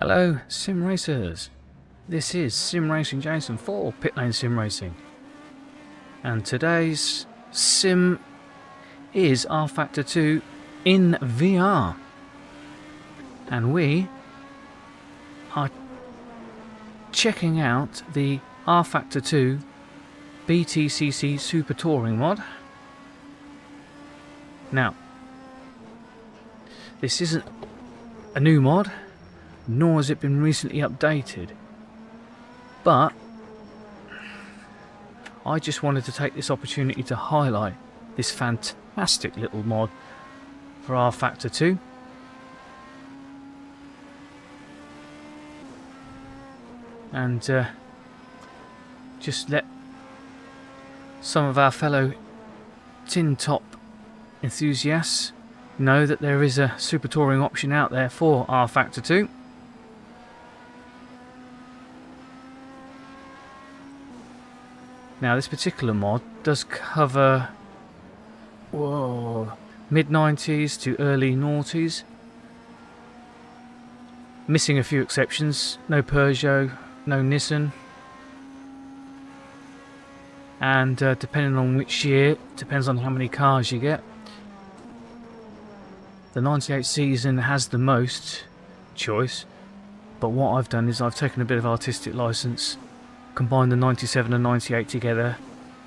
Hello Sim Racers, this is Sim Racing Jason for Pitlanes Sim Racing, and today's sim is rFactor 2 in VR, and we are checking out the rFactor 2 BTCC Super Touring Mod. Now, this isn't a new mod, nor has it been recently updated, but I just wanted to take this opportunity to highlight this fantastic little mod for rFactor 2. And just let some of our fellow tin top enthusiasts know that there is a super touring option out there for rFactor 2. Now, this particular mod does cover mid-90s to early noughties, missing a few exceptions. No Peugeot, no Nissan, and depending on which year, depends on how many cars you get. The 98 season has the most choice, but what I've done is I've taken a bit of artistic license, combine the 97 and 98 together,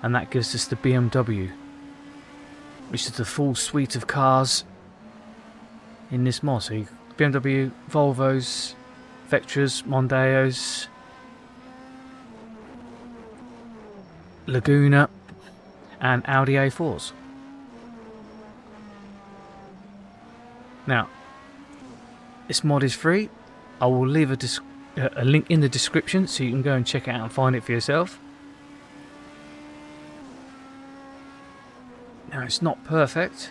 and that gives us the BMW, which is the full suite of cars in this mod. So you BMW, Volvos, Vectras, Mondeos, Laguna, and Audi A4s. Now, this mod is free. I will leave a link in the description so you can go and check it out and find it for yourself. Now, it's not perfect,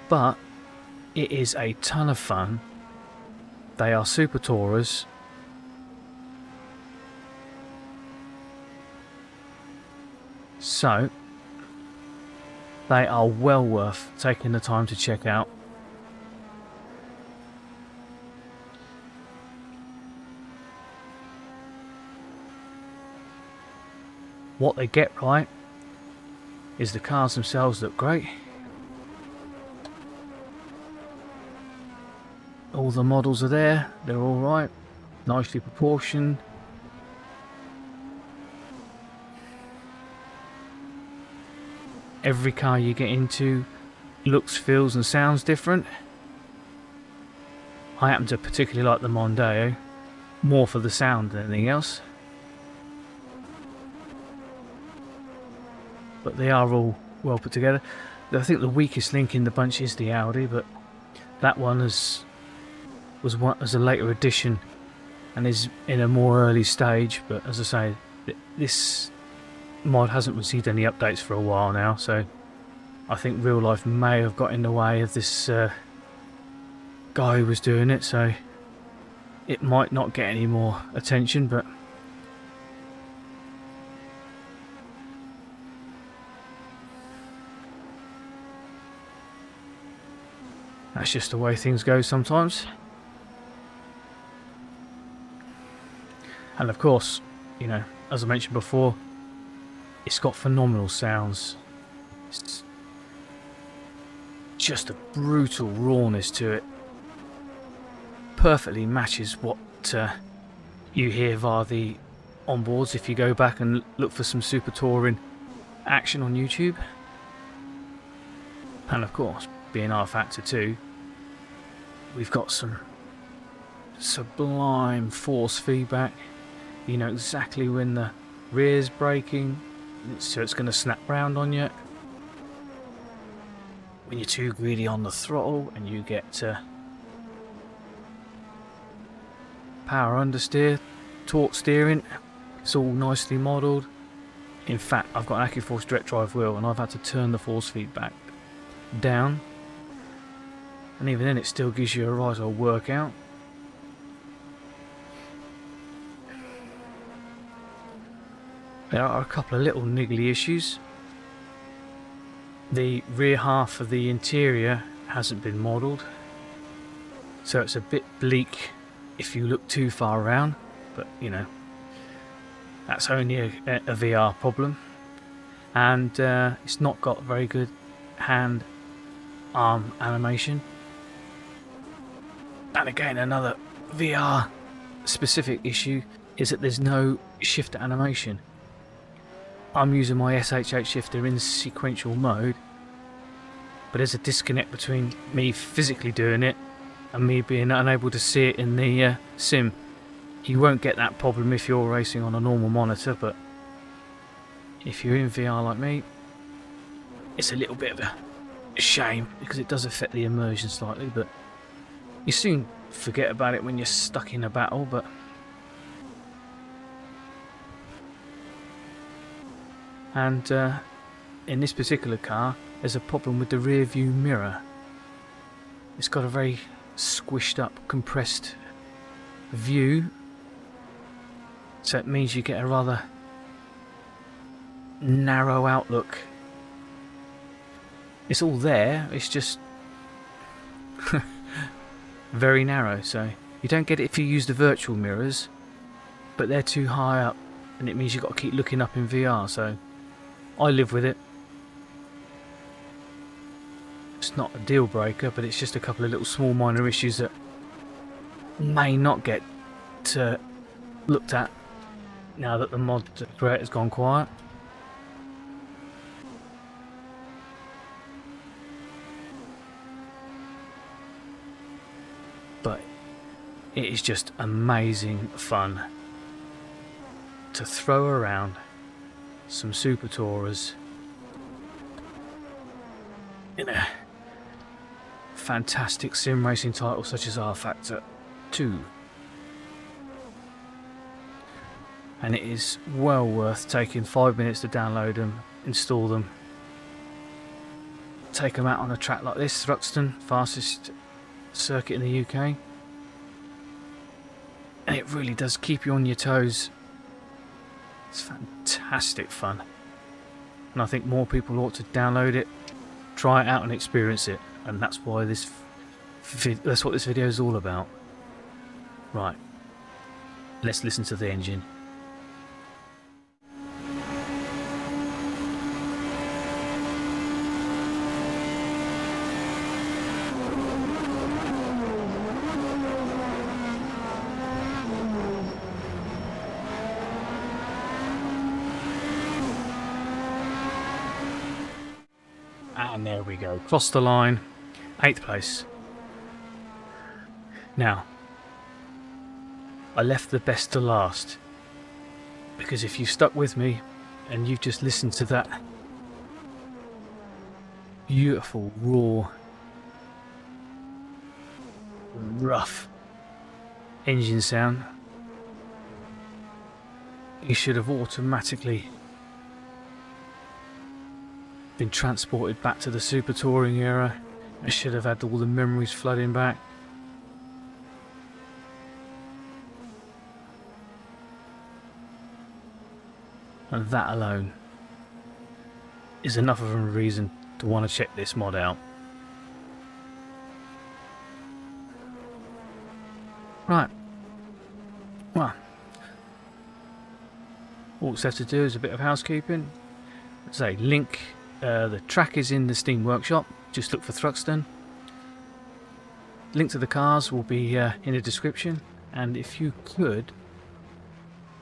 but it is a ton of fun. They are super tourers, so they are well worth taking the time to check out. What they get right is the cars themselves look great. All the models are there, they're all right, nicely proportioned. Every car you get into looks, feels and sounds different. I happen to particularly like the Mondeo, more for the sound than anything else. But they are all well put together. I think the weakest link in the bunch is the Audi, but that one was a later addition and is in a more early stage. But as I say, this mod hasn't received any updates for a while now, so I think real life may have got in the way of this guy who was doing it, so it might not get any more attention. But that's just the way things go sometimes. And of course, you know, as I mentioned before, it's got phenomenal sounds. It's just a brutal rawness to it. Perfectly matches what you hear via the onboards if you go back and look for some super touring action on YouTube. And of course, being rFactor 2, we've got some sublime force feedback. You know exactly when the rear's braking, so it's going to snap round on you. When you're too greedy on the throttle and you get power understeer, torque steering, it's all nicely modelled. In fact, I've got an AccuForce direct drive wheel and I've had to turn the force feedback down, and even then it still gives you a right old workout. There are a couple of little niggly issues. The rear half of the interior hasn't been modelled, so it's a bit bleak if you look too far around, but you know, that's only a VR problem. And it's not got very good hand arm animation. And again, another VR specific issue is that there's no shifter animation. I'm using my SHH shifter in sequential mode, but there's a disconnect between me physically doing it and me being unable to see it in the sim. You won't get that problem if you're racing on a normal monitor, but if you're in VR like me, it's a little bit of a shame because it does affect the immersion slightly, but you soon forget about it when you're stuck in a battle. But and in this particular car, there's a problem with the rear view mirror. It's got a very squished up, compressed view, so it means you get a rather narrow outlook. It's all there, it's just very narrow, so you don't get it if you use the virtual mirrors, but they're too high up and it means you've got to keep looking up in VR, so I live with it. It's not a deal breaker, but it's just a couple of little small minor issues that may not get looked at now that the mod creator's gone quiet. But it is just amazing fun to throw around some Super Tourers in a fantastic sim racing title such as rFactor 2. And it is well worth taking 5 minutes to download them, install them, take them out on a track like this, Thruxton, fastest circuit in the UK, and it really does keep you on your toes. It's fantastic fun, and I think more people ought to download it, try it out and experience it, and that's why that's what this video is all about. Right, let's listen to the engine. And there we go, cross the line, 8th place. Now, I left the best to last, because if you've stuck with me and you've just listened to that beautiful, raw, rough engine sound, you should have automatically been transported back to the Super Touring era. I should have had all the memories flooding back. And that alone is enough of a reason to want to check this mod out. Right. Well, all it's left to do is a bit of housekeeping. Let's say link. The track is in the Steam Workshop, just look for Thruxton. Link to the cars will be in the description, and if you could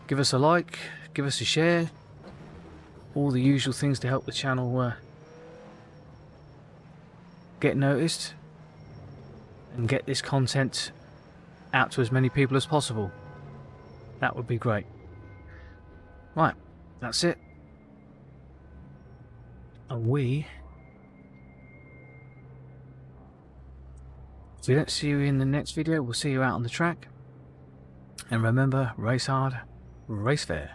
give us a like, give us a share, all the usual things to help the channel get noticed and get this content out to as many people as possible. That would be great. Right, that's it. And if we don't see you in the next video, we'll see you out on the track. And remember, race hard, race fair.